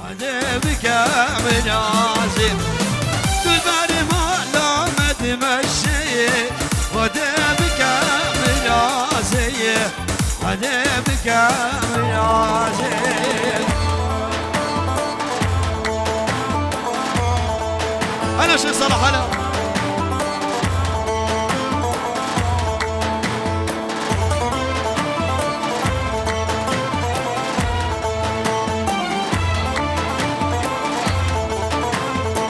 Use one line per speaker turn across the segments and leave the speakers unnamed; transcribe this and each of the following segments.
عذبك منازل تذبر ما لا متمشي وعذبك منازل عذبك منازل أنا شيخ صلاح أنا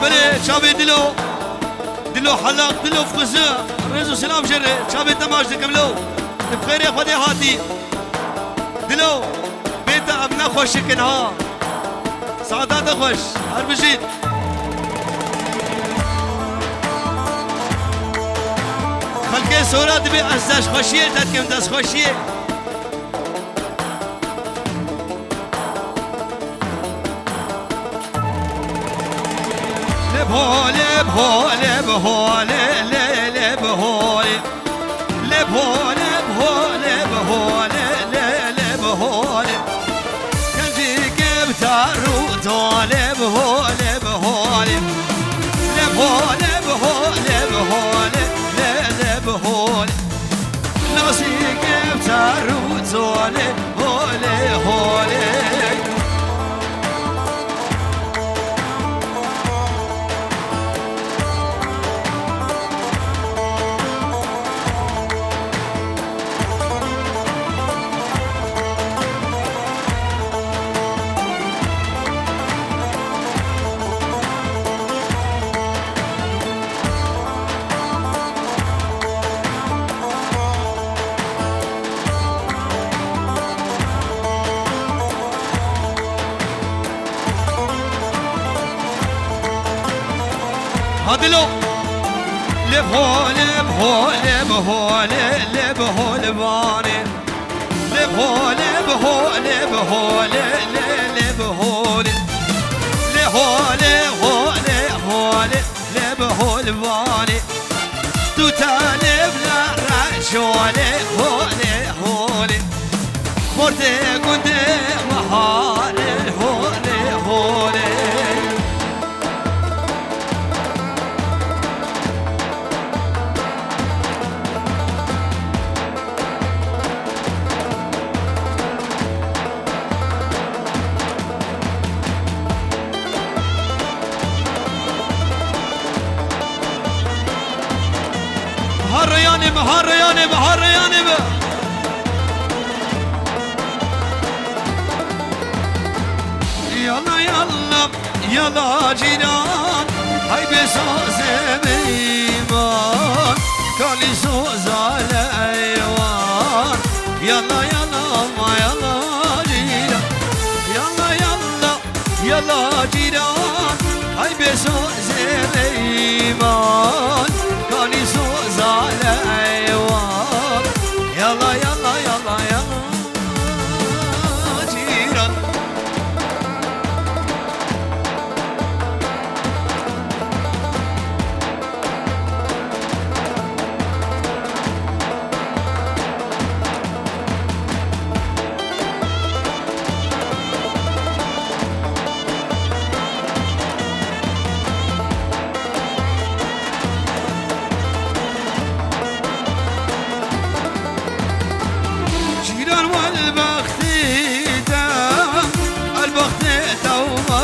بلي شابي دلو حلاق دلو فخزة رزو سلام جري شابي تماش دكملو بخير يا خدي هاتي دلو بيت أبنا خوش كنها سعادات خوش هربجيت خلقي صورة دبي أزاش خوشية تدكم دس خوشية لبهولي بهولي بهولي لبهولي لبهولي بهولي بهولي لبهولي كنجيك بتارو طالي بهولي بهولي لبهولي بهولي بهولي لبهولي ناسيك بتارو طالي هولي هولي هادلو لبهولي بهولي بهولي لبهولي باني لبهولي بهولي بهولي لبهولي لهولي هولي هولي لبهولي باني توتالي بلا رجولي هولي هولي مرتي كنتي محالي هولي هولي مهرياني مهرياني يلا يلا يلا جيران هاي بسوز بيمان كالي سوز على ايوان يلا يلا يلا جيران يلا يلا يلا جيران هاي بسوز بيمان كالي سوز على ايوان يلا يلا يلا يلا جيران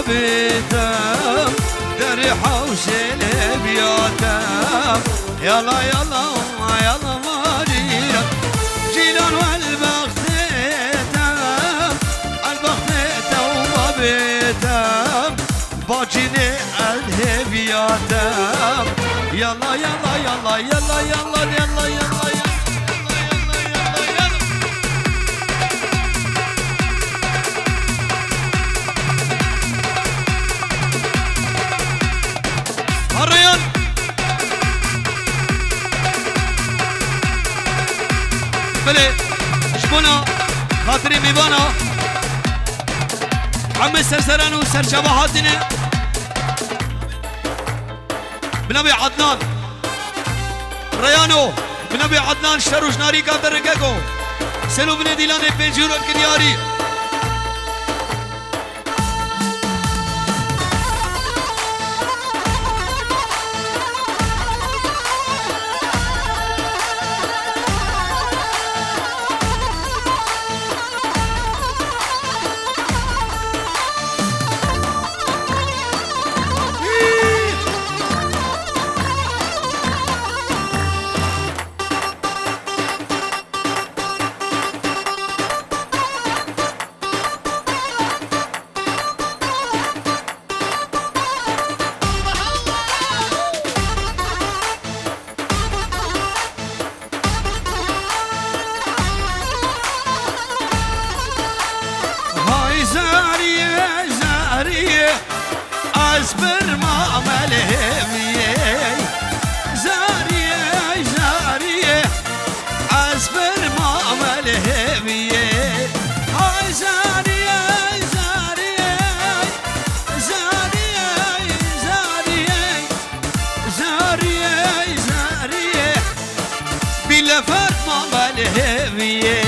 بيتم دري حوش الابياتم يلا يلا يلا ماريا جيلان والبختيتم البختيتم وبيتم باجيني الهبياتم يلا يلا يلا يلا يلا يلا يلا الريان بلي شبونا خاطري ميبانا عم السرسران وسرشبهاتنا بنبي عدنان ريانو بنبي عدنان شروش ناري قادر رقاقو سلو بن ديلان بنجور الكرياري أصبر ما ملهمية زارية زارية أصبر ما ملهمية هاي زارية زارية زارية زارية زارية زارية بلا فرق ما ملهمية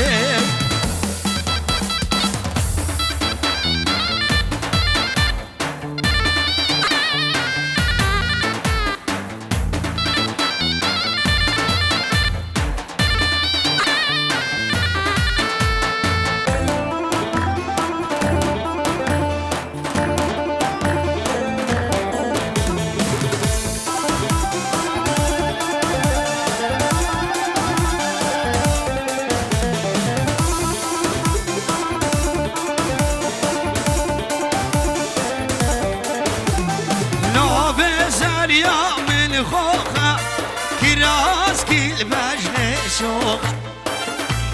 خوخة كراس كل بجل شوق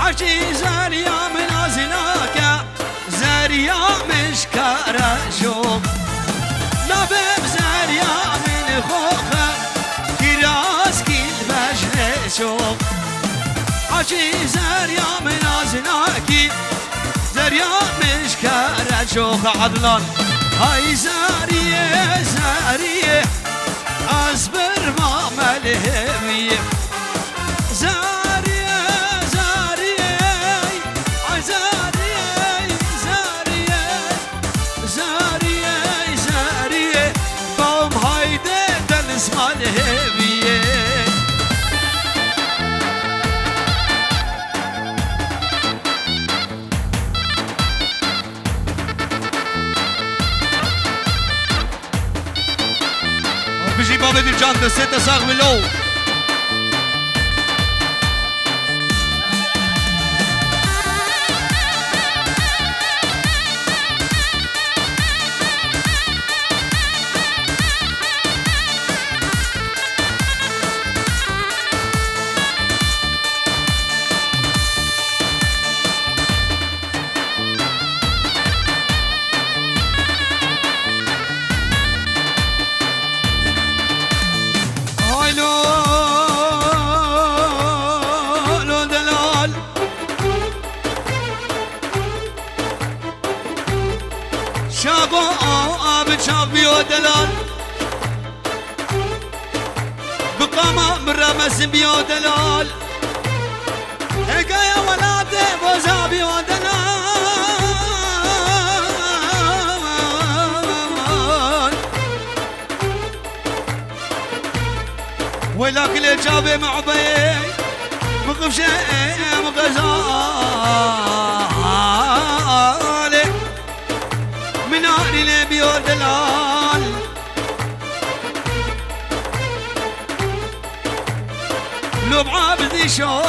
عشي زاريا من أزناك زاريا مشكارة شوق نبب زاريا من خوخة كراس كل بجل شوق عشي زاريا من أزناك زاريا مشكارة شوق عدلان هاي زارية زارية أصبر ما ملهمية زارية زارية زارية زارية زارية زارية بوم هايدي دلس ملهمية بيجي بابا دي الجانتة ستة صاغ من لو شابو آب شاب بيو دلال بقامة مرمس بيو دلال حكاية ولادة بوزا بيو دلال ولا كل جابي معبي مقف شيء مغزالي من عاري لبيو دلال لو بعبدي شو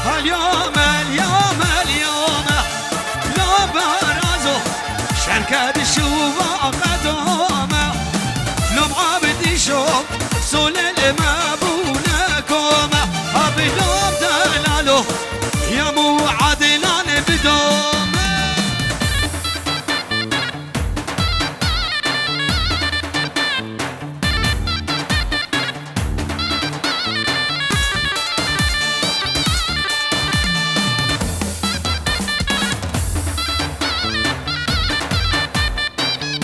هاليوم اليوم اليوم لو برازو شركة الشوفة قدومة لو بعبدي شو سول المبونكم أبدوم دلالو يا مو عدلان بدوم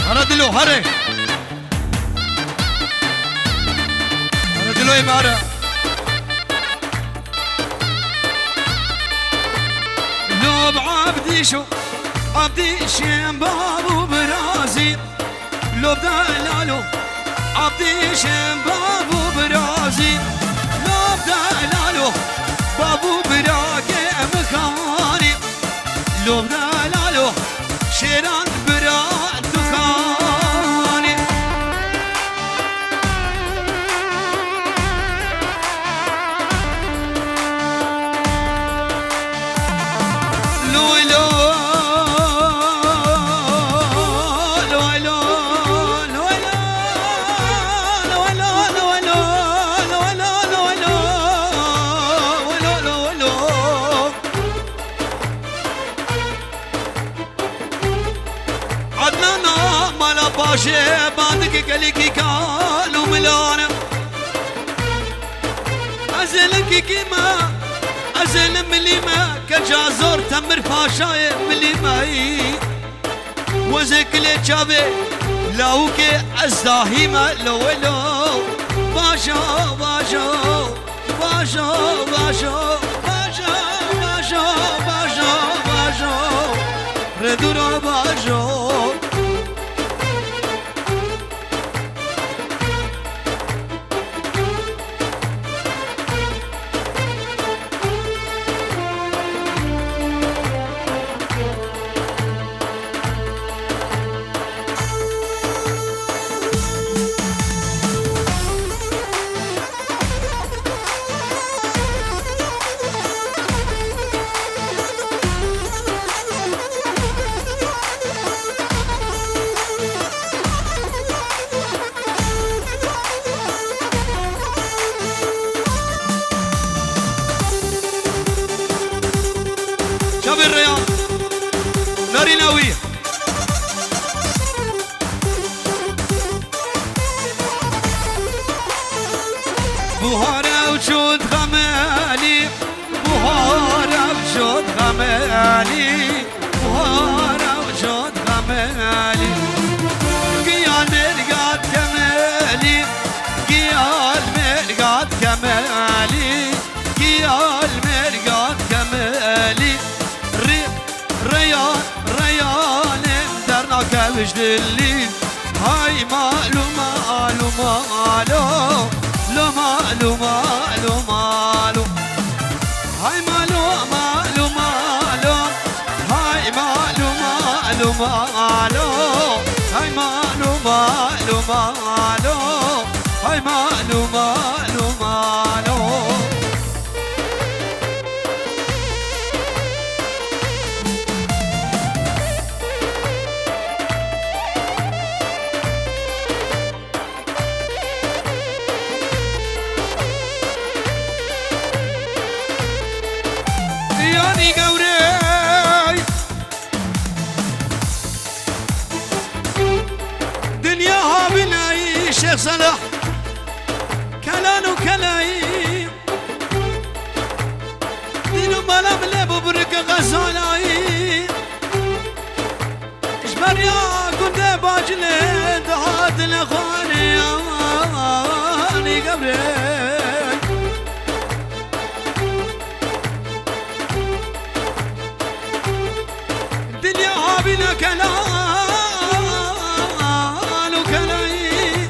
هردلو هره هردلو إمارة لو بعبدي شو عبدي شيم بابو برازي لو بدلالو عبدي شيم بابو برازي لو بدلالو بابو براكي مكاني لو بدلالو شيران برا دكاني لو لو لو لو باشه باندك كليكي كانوا ملانا أزلك كيما أزل مليما كجازور تمر فاشاي مليماي وزكلي شابي لوكي أزداهيما لو لو باشا باشا باشا باشا باشا باشا باشا باشا ردورا باشا شاب الرياض ناري ناوية بوهارة وجود غمالي بوهارة وجود غمالي بوهارة وجود غمالي قيال مرقات كمالي قيال مرقات كمالي قيال مرقات كمالي ريان ريان درنا كبش دلي هاي مالو مالو مالو لو مالو مالو مالو هاي مالو مالو مالو هاي مالو مالو مالو هاي مالو مالو مالو هاي مالو مالو مالو ياني قوري دنياها بناي شيخ صلاح كلان وكلاي دينو ملام لبو برك غزالاي اجبر يا كنت باجلي دهات الاخواني ياني قوري بنا كلام وكلاي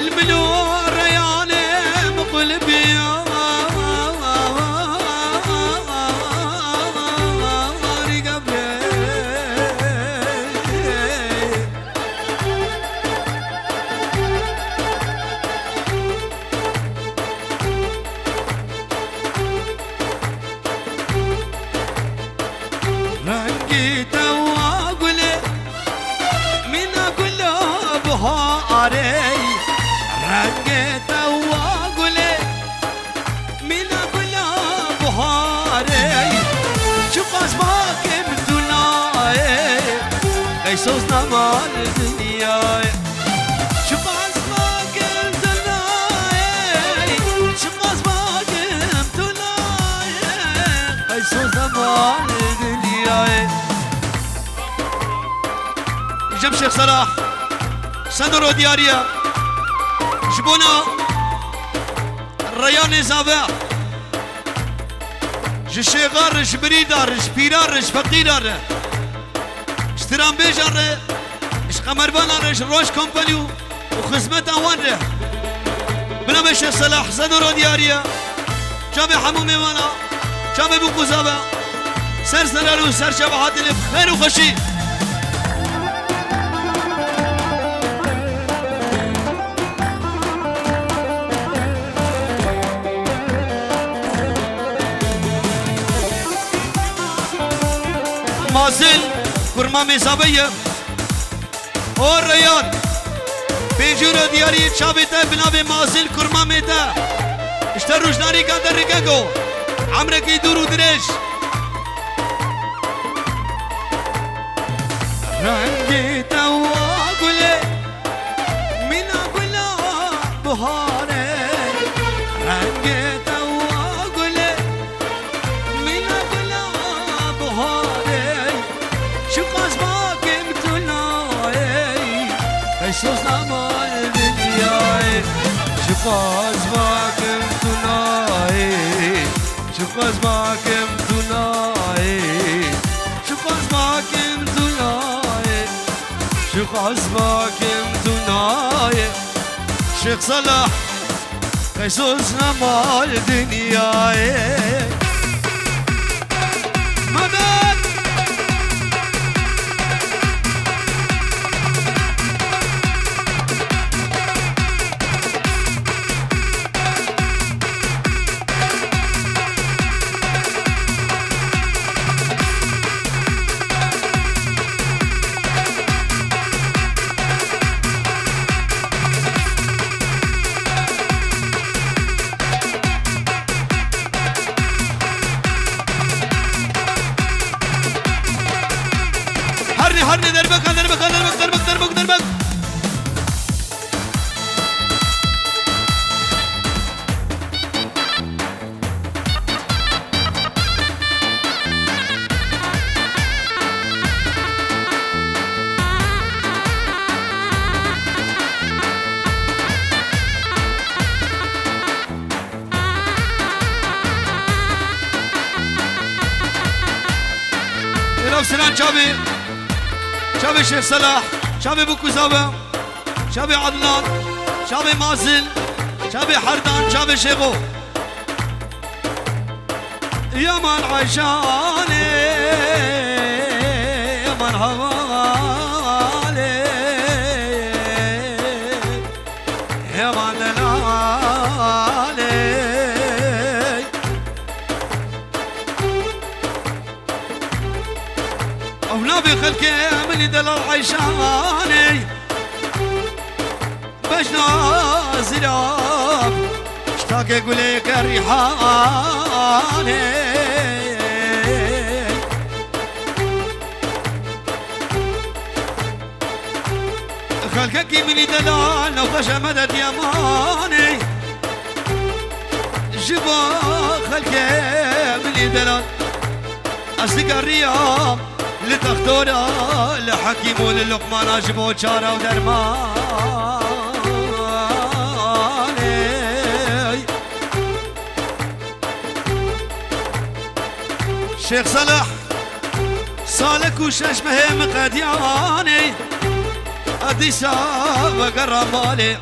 الملور رياني مقلبي رنقيت واقولي من اقول بهاري رنقيت واقولي من اقول بهاري شو قصبك بدناي قيسوسنا مال الدنيا شو قصبك بدناي شو قصبك بدناي قيسوسنا مال جم شيخ صلاح صدروا دياريا جبونا الريان زابع جشيغار جبريدار جبيرار جفقيرار اشترام بيجار اش قمربانار اش روش كومبانيو وخزمت اوان بلا بشيخ صلاح صدروا دياريا جامع حمومي وانا جامع بوكو زابع سر سرالو سر شبهات اللي بخير وخشي مازل كرمة مصابية والرياض بيجورة دياري شابتا بنابي مازل كرمة ميتا اشتروش ناري قادر رقاقو عمرك يدورو دريش رنگی تواقله من اقلا بهاره رنگی تواقله من اقلا بهاره شو قصباكم تناي قيسوس نمال دنياي شو قصباكم تناي شو قصباكم تناي شو قصباكم تناي شو قصباكم تناي شيخ صلاح قيسوس نمال دنياي مدد هرني دربك دربك دربك دربك دربك دربك يلعب سنان شابي شابي شيخ صلاح شابي بوكو زابا شابي عدنان شابي مازن شابي حردان شابي شيخو يا من عيشاني يا من هوالي يا من دلالي ونبي خلقي من دلال عيشاني باش نازلاب اشتاق اقولك الريحاني خلقك من دلال وخش مدد يماني جبا خلقي من دلال اصدق الرياض لتختورا لحكيم وللقمان اجبو شارع ودرماني شيخ صلاح سالك وشش مهم قدياني اديسا وقرمالي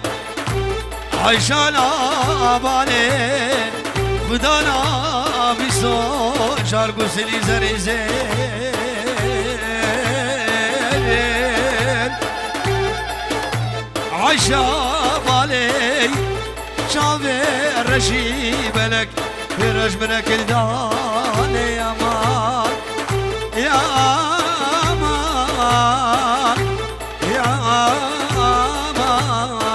عيشانا بالي خدانا بيسو شارقو سلي زريزي عيشا بالي شافي الرشيب لك في رجبنك الداني يا مان يا مان يا مان يا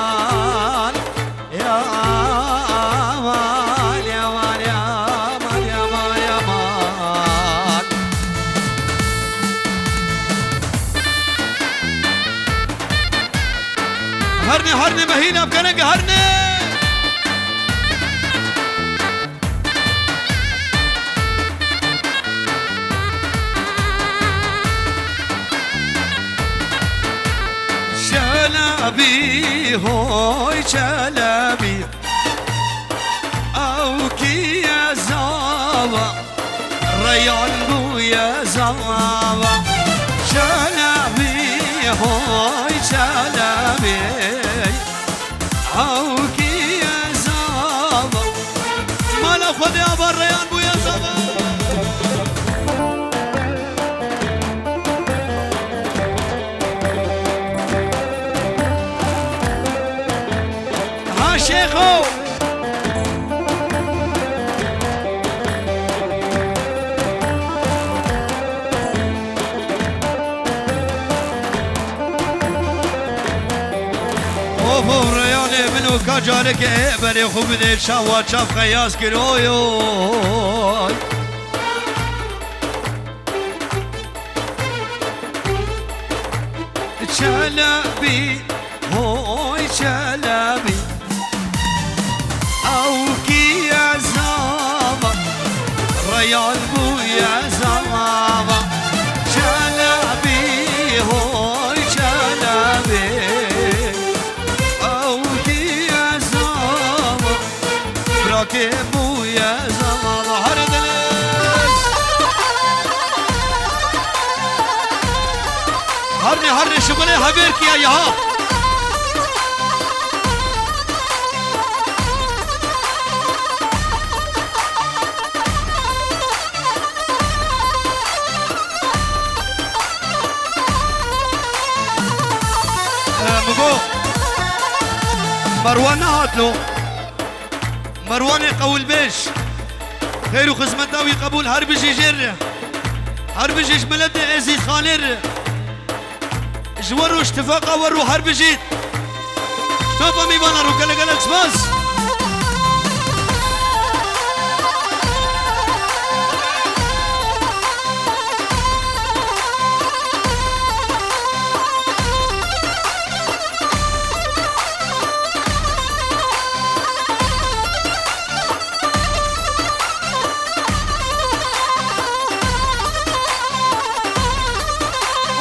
مان يا مان يا مان يا مان يا مان هرني هرني مهينة بكنك هرني شلبي هوي شلبي او كي يا زاوا ريان بو يا زاوا شلبي هوي شلبي او كي يا زاوا ما لا خذ يا بريان بو يا زاوا شيخو اوف رياني منو كاجارك بري خوب دي شاوا شاف خياس كرويو شلبي هوي شلبي او كي يا زاما ريال بو يا زاما شلبي هوي شلبي او كي يا زاما براكي بو يا زاما هرني شغلي هبيرك يا يها مقو مروان هاتلو مروان قول بيش خير وخزمته ويقبول هربجي جر هربجي ملد ازيد خالر جورو اشتفاقا ورو حرب جيت اشتفا ميبانا رو قلق الاكسباس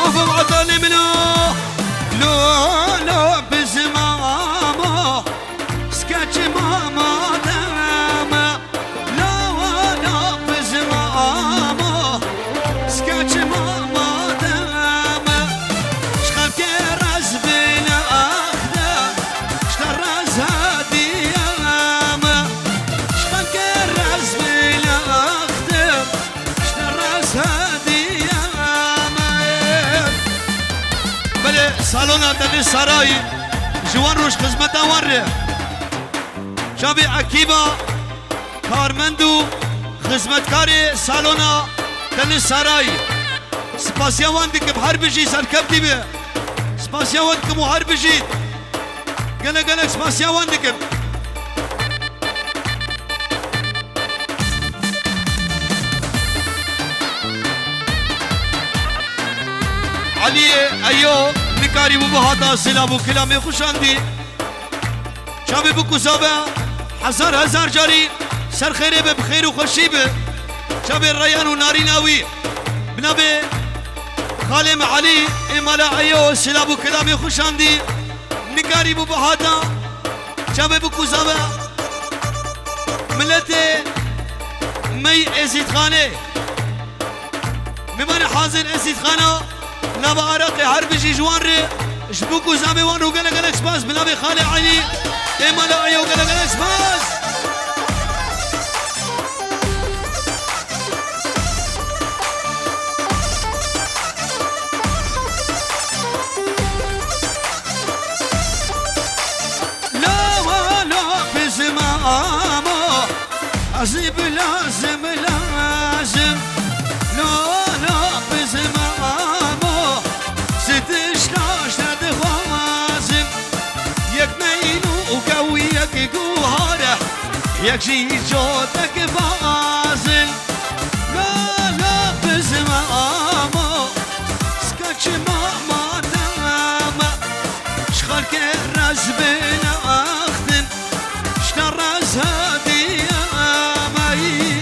وفو عطاني منو لو بزمامو سكتش ماما داما لو بزمامو سكتش ماما داما شخل كراز بلا اخدا شتراز هادي ياما شخل كراز بلا اخدا شتراز هادي سالونا دل سراي جوان روش خدمتا ور شابي عكيبا كارمندو خدمتكاري سالونا دل سراي سپاسيا واندك بحر بجي سركبتي بي سپاسيا واندك محر بجي قلق سپاسيا واندك علي ايو نكاري بو بهاتا سلابو كلامي خوشاندي شابي بو كوسابا هزار جاري سر خيري بخير وخوشي به شابي الريان وناريناوي بنابي خالم علي امالا ايو سلابو كلامي خوشاندي نكاري بو بهاتا شابي بو كوسابا ملتي مي ازيد خانه ممن حاضر ازيد خانه نابا عراقي هربجي جوان ري شبوكو زامي وانو قلق سباس بنابي خالي علي ايما لا ايو قلق سباس لا بزمامو عزيب لازم لا بزمامو يكشي جوتك بازل لا بزمامو سكتش ماما داما شخل كراز بين اختن شتراز هادي ماي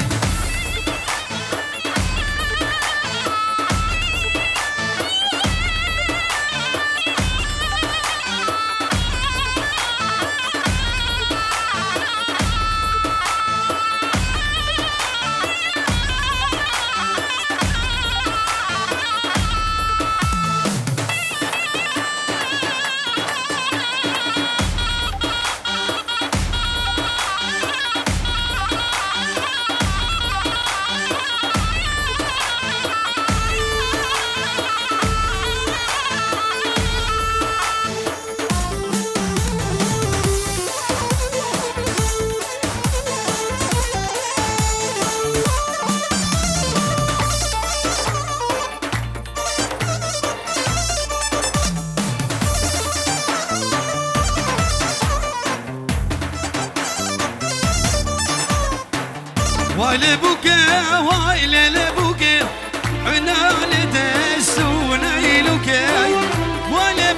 ويل لبوكي عنال تسون عيلوكي ويل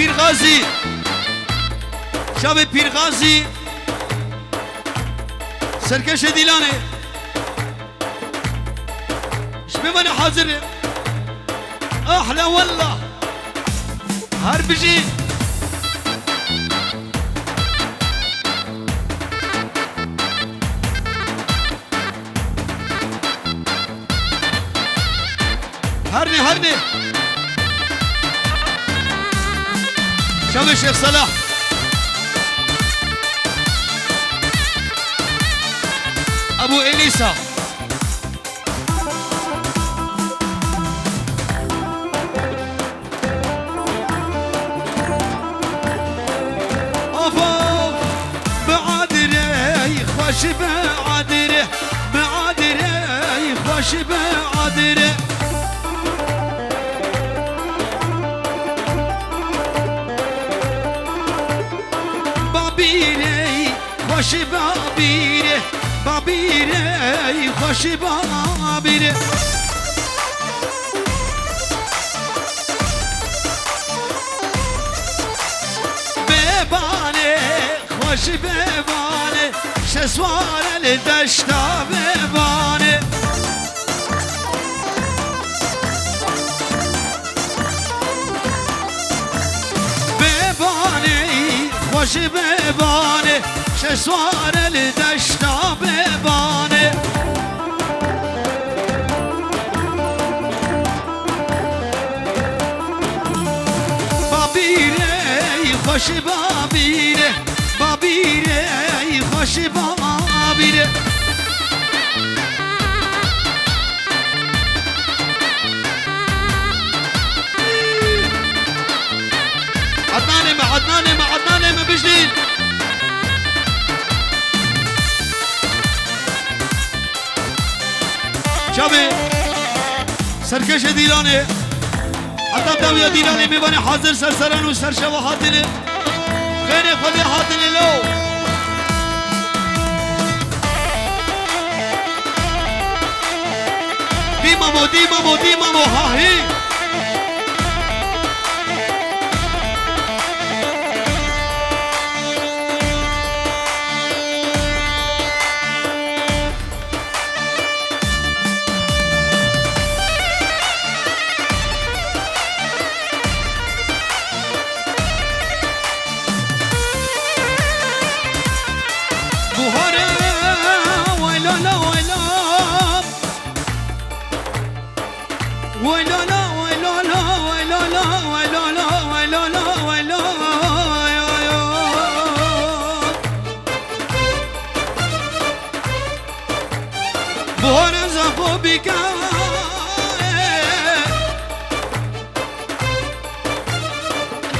پیرغازی شب پیرغازی سرکش دیلانه شبه من حاضره احلى والله هر بجي هرني شاب الشيخ صلاح ابو اليسا خوش بعادره بعادره خوش بعادره بابیره خوش بابیره بابیره خوش بابیره ببانه خوش ببانه شسوار الدشتا ببانه ببانه خوش ببانه شسوار الدشتا ببانه بابیره خوش بابیره بابیره خوش بابیره عدنانه بجديد شابي سركش ديلانه حتى داوية ديلانه ميباني حاضر سرسران وسرشوا حاضنه خير خدي حاضنه لو ديمامو هاهي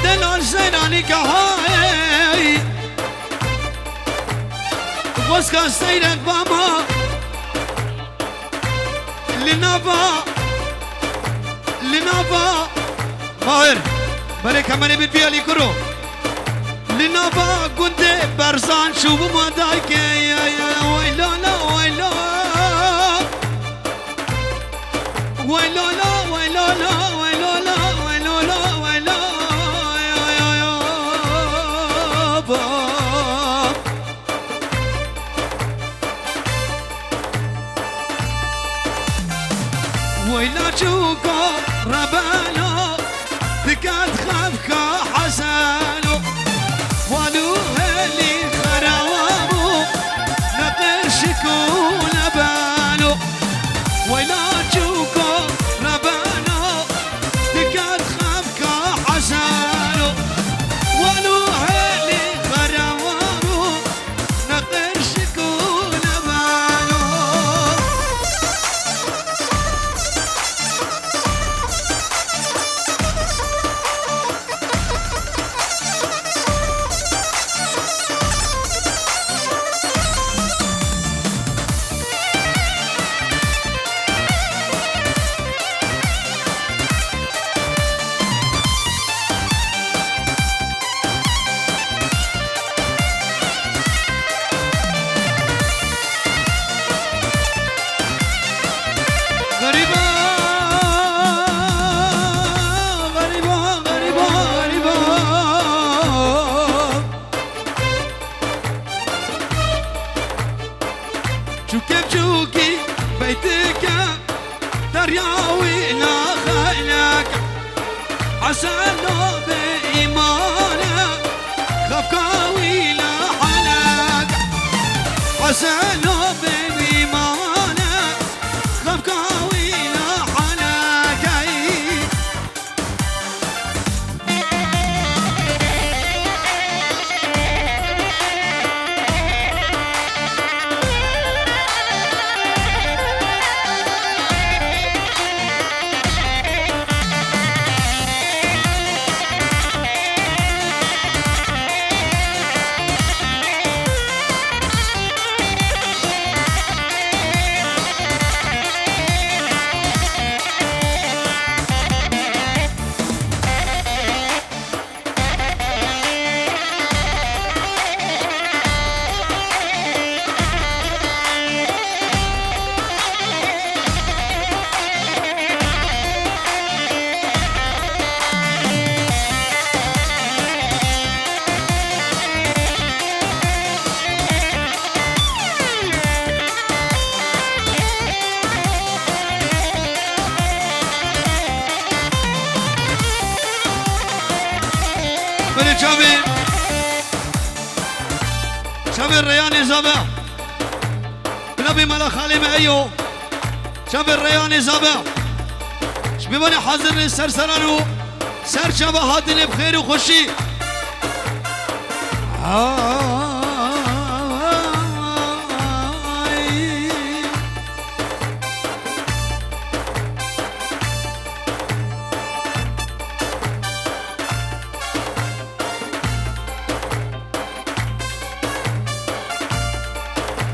دلال زيناني كهاي واسكا سيرك بابا لنابا ماهر بله كماني بيتبيا لي كرو لنابا كنت برزان شو ما دايك يا ويلا ويلا ويلا ويلا جوكو ربانو تكاد خافكا حسانو والو هلي خراوامو نقرشكو نبانو ويلا جوكو ربانو حسن بإيمانه خفقاوي لحلق حسن بإيمانه خفقاوي لحلق بله شابي الرياني زابا بنبي ملا خالي معيو شابي الرياني زابا شبيباني حاضر سرسرانو سر شابا هاتني بخير وخشي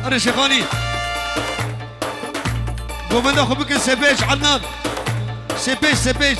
أنا شيخاني قومنا خو بكن سبيش عدنان سبيش